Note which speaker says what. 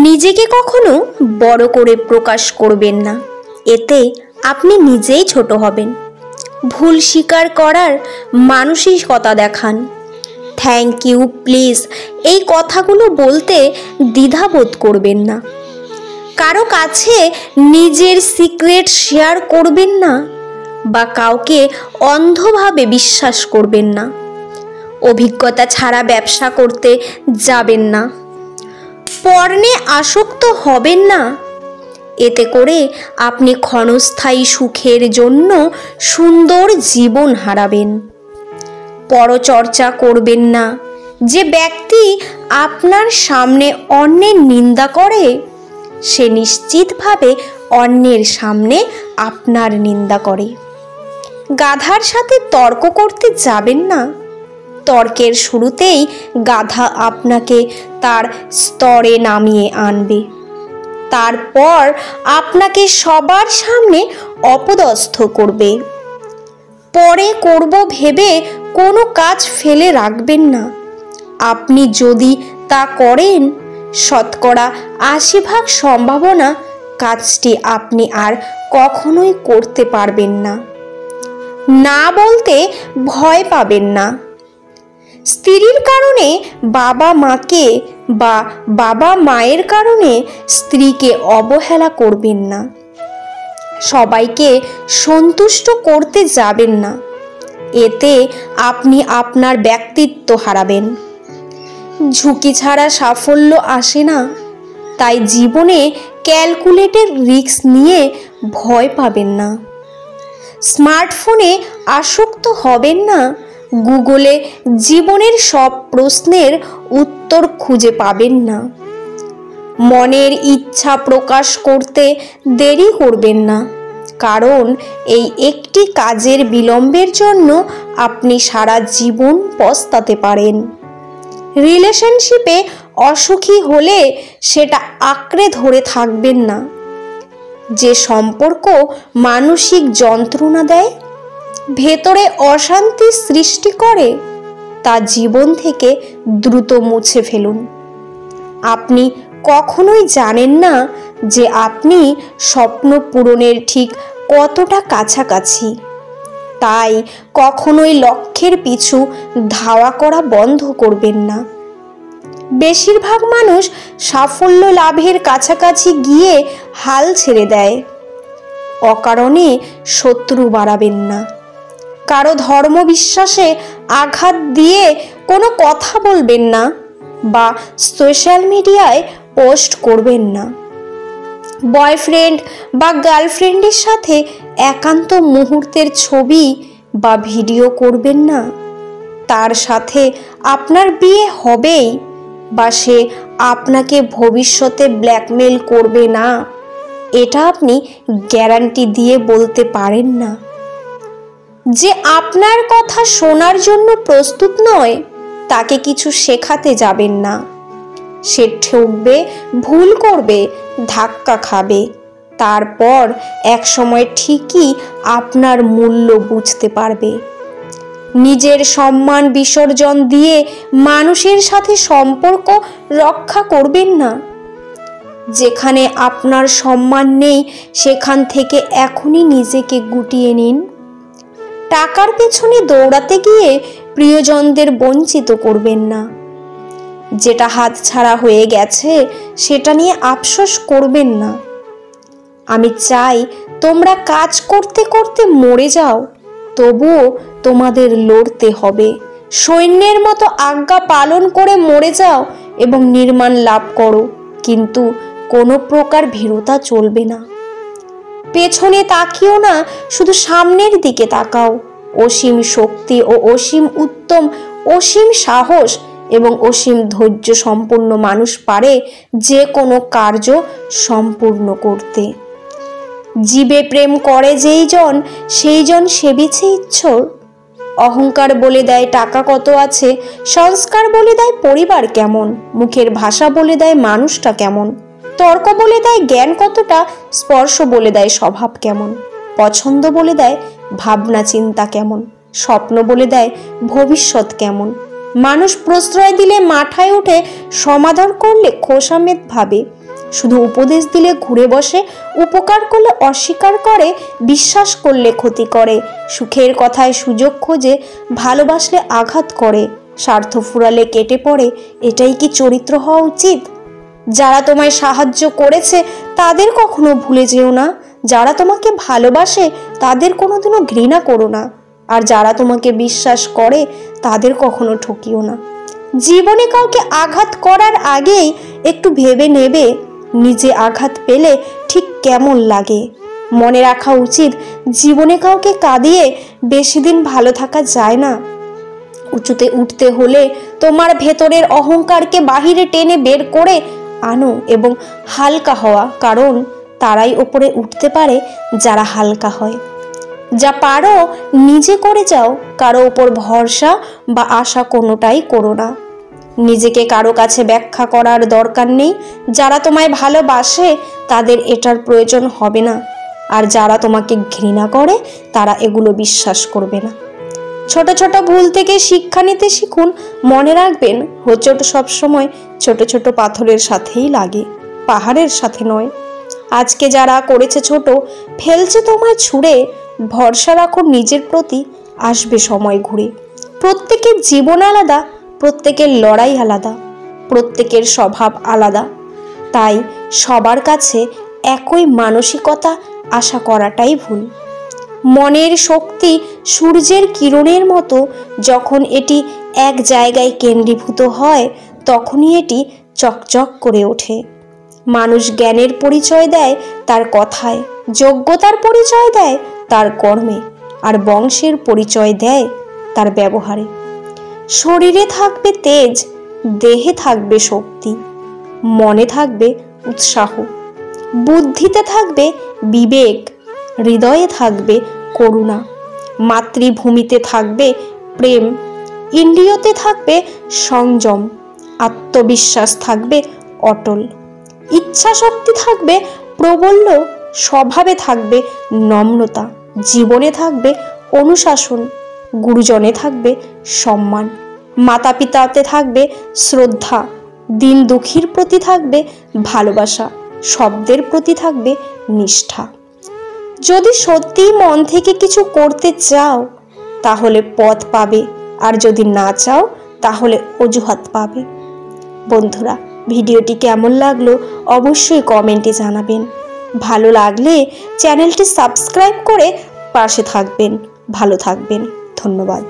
Speaker 1: নিজেকে কখনো বড় করে প্রকাশ করবেন না, এতে আপনি নিজেই ছোট হবেন। ভুল স্বীকার করার মানসিকতা দেখান। থ্যাংক ইউ, প্লিজ এই কথাগুলো বলতে দ্বিধাবোধ করবেন না। কারো কাছে নিজের সিক্রেট শেয়ার করবেন না বা কাউকে অন্ধভাবে বিশ্বাস করবেন না। অভিজ্ঞতা ছাড়া ব্যবসা করতে যাবেন না। পর্নে আসক্ত হবেন না, এতে করে আপনি ক্ষণস্থায়ী সুখের জন্য সুন্দর জীবন হারাবেন। পরচর্চা করবেন না। যে ব্যক্তি আপনার সামনে অন্যের নিন্দা করে, সে নিশ্চিতভাবে অন্যের সামনে আপনার নিন্দা করে। গাধার সাথে তর্ক করতে যাবেন না। তর্কের শুরুতেই গাধা আপনাকে তার স্তরে নামিয়ে আনবে, তারপর আপনাকে সবার সামনে অপদস্থ করবে। পরে করব ভেবে কোনো কাজ ফেলে রাখবেন না। আপনি যদি তা করেন, শতকরা ৮০% সম্ভাবনা কাজটি আপনি আর কখনোই করতে পারবেন না। না বলতে ভয় পাবেন না। স্ত্রীর কারণে বাবা মাকে বা বাবা মায়ের কারণে স্ত্রীকে অবহেলা করবেন না। সবাইকে সন্তুষ্ট করতে যাবেন না, এতে আপনি আপনার ব্যক্তিত্ব হারাবেন। ঝুঁকি ছাড়া সাফল্য আসে না, তাই জীবনে ক্যালকুলেটেড রিস্ক নিয়ে ভয় পাবেন না। স্মার্টফোনে আসক্ত হবেন না। গুগলে জীবনের সব প্রশ্নের উত্তর খুঁজে পাবেন না। মনের ইচ্ছা প্রকাশ করতে দেরি করবেন না, কারণ এই একটি কাজের বিলম্বের জন্য আপনি সারা জীবন পস্তাতে পারেন। রিলেশনশিপে অসুখী হলে সেটা আঁকড়ে ধরে থাকবেন না। যে সম্পর্ক মানসিক যন্ত্রণা দেয়, ভেতরে অশান্তি সৃষ্টি করে, তা জীবন থেকে দ্রুত মুছে ফেলুন। আপনি কখনোই জানেন না যে আপনি স্বপ্ন পূরণের ঠিক কতটা কাছাকাছি। তাই কখনোই লক্ষ্যের পিছু ধাওয়া করা বন্ধ করবেন না। বেশিরভাগ মানুষ সাফল্য লাভের কাছাকাছি গিয়ে হাল ছেড়ে দেয়। অকারণে শত্রু বাড়াবেন না। কারো ধর্মবিশ্বাসে আঘাত দিয়ে কোনো কথা বলবেন না বা সোশ্যাল মিডিয়ায় পোস্ট করবেন না। বয়ফ্রেন্ড বা গার্লফ্রেন্ডের সাথে একান্ত মুহূর্তের ছবি বা ভিডিও করবেন না। তার সাথে আপনার বিয়ে হবেই বা সে আপনাকে ভবিষ্যতে ব্ল্যাকমেল করবে না, এটা আপনি গ্যারান্টি দিয়ে বলতে পারেন না। যে আপনার কথা শোনার জন্য প্রস্তুত নয়, তাকে কিছু শেখাতে যাবেন না। সে ঠকবে, ভুল করবে, ধাক্কা খাবে, তারপর একসময় ঠিকই আপনার মূল্য বুঝতে পারবে। নিজের সম্মান বিসর্জন দিয়ে মানুষের সাথে সম্পর্ক রক্ষা করবেন না। যেখানে আপনার সম্মান নেই, সেখান থেকে এখনই নিজেকে গুটিয়ে নিন। টাকার পেছনে দৌড়াতে গিয়ে প্রিয়জনদের বঞ্চিত করবেন না। যেটা হাতছাড়া হয়ে গেছে সেটা নিয়ে আফসোস করবেন না। আমি চাই তোমরা কাজ করতে করতে মরে যাও, তবুও তোমাদের লড়তে হবে। সৈন্যের মতো আজ্ঞা পালন করে মরে যাও এবং নির্মাণ লাভ করো, কিন্তু কোনো প্রকার ভীরুতা চলবে না। পেছনে তাকিও না, শুধু সামনের দিকে তাকাও। অসীম শক্তি ও অসীম উত্তম, অসীম সাহস এবং অসীম ধৈর্য সম্পন্ন মানুষ পারে যে কোনো কার্য সম্পূর্ণ করতে। জীবে প্রেম করে যেই জন, সেই জন সেবিছে ঈশ্বর। অহংকার বলে দেয় টাকা কত আছে, সংস্কার বলে দেয় পরিবার কেমন, মুখের ভাষা বলে দেয় মানুষটা কেমন, তর্ক বলে দেয় জ্ঞান কতটা, স্পর্শ বলে দেয় স্বভাব কেমন, পছন্দ বলে দেয় ভাবনা চিন্তা কেমন, স্বপ্ন বলে দেয় ভবিষ্যৎ কেমন। মানুষ প্রশ্রয় দিলে মাথায় উঠে, সমাদর করলে খোশামেদ ভাবে, শুধু উপদেশ দিলে ঘুরে বসে, উপকার করলে অস্বীকার করে, বিশ্বাস করলে ক্ষতি করে, সুখের কথায় সুযোগ খোঁজে, ভালোবাসলে আঘাত করে, স্বার্থ ফুরালে কেটে পড়ে। এটাই কি চরিত্র হওয়া উচিত? যারা তোমায় সাহায্য করেছে তাদের কখনো ভুলে যেও না। যারা তোমাকে ভালোবাসে তাদের কোনোদিনও ঘৃণা করো না। আর যারা তোমাকে বিশ্বাস করে তাদের কখনো ঠকিও না। জীবনে কাউকে আঘাত করার আগেই একটু ভেবে নেবে নিজে আঘাত পেলে ঠিক কেমন লাগে। মনে রাখা উচিত, জীবনে কাউকে কাঁদিয়ে বেশি দিন ভালো থাকা যায় না। উঁচুতে উঠতে হলে তোমার ভেতরের অহংকারকে বাহিরে টেনে বের করে আনো এবং হালকা হওয়া, কারণ তারাই ওপরে উঠতে পারে যারা হালকা হয়। যা পারো নিজে করে যাও, কারো ওপর ভরসা বা আশা কোনোটাই করো না। নিজেকে কারো কাছে ব্যাখ্যা করার দরকার নেই। যারা তোমায় ভালোবাসে তাদের এটার প্রয়োজন হবে না, আর যারা তোমাকে ঘৃণা করে তারা এগুলো বিশ্বাস করবে না। ছোট ছোট ভুল থেকে শিক্ষা নিতে শিখুন। মনে রাখবেন, হোঁচট সবসময় ছোট ছোট পাথরের সাথেই লাগে, পাহাড়ের সাথে নয়। আজকে যারা করেছে ছোট, ফেলছে তোমায় ছুঁড়ে, ভরসা রাখো নিজের প্রতি, আসবে সময় ঘুরে। প্রত্যেকের জীবন আলাদা, প্রত্যেকের লড়াই আলাদা, প্রত্যেকের স্বভাব আলাদা। তাই সবার কাছে একই মানসিকতা আশা করাটাই ভুল। মনের শক্তি সূর্যের কিরণের মতো, যখন এটি এক জায়গায় কেন্দ্রীভূত হয় তখনই এটি চকচক করে ওঠে। মানুষ জ্ঞানের পরিচয় দেয় তার কথায়, যোগ্যতার পরিচয় দেয় তার কর্মে, আর বংশের পরিচয় দেয় তার ব্যবহারে। শরীরে থাকবে তেজ, দেহে থাকবে শক্তি, মনে থাকবে উৎসাহ, বুদ্ধিতে থাকবে বিবেক, হৃদয়ে থাকবে করুণা, মাতৃভূমিতে থাকবে প্রেম, ইন্দ্রিয়তে থাকবে সংযম, আত্মবিশ্বাস থাকবে অটল, ইচ্ছা শক্তি থাকবে প্রবল, স্বভাবে থাকবে নম্রতা, জীবনে থাকবে অনুশাসন, গুরুজনে থাকবে সম্মান, মাতা পিতাতে থাকবে শ্রদ্ধা, দিন দুঃখীর প্রতি থাকবে ভালোবাসা, শব্দের প্রতি থাকবে নিষ্ঠা। যদি সত্যি মন থেকে কিছু করতে চাও তাহলে পথ পাবে, আর যদি না চাও তাহলে অজুহাত পাবে। বন্ধুরা, ভিডিওটি কেমন লাগলো অবশ্যই কমেন্টে জানাবেন। ভালো লাগলে চ্যানেলটি সাবস্ক্রাইব করে পাশে থাকবেন। ভালো থাকবেন। ধন্যবাদ।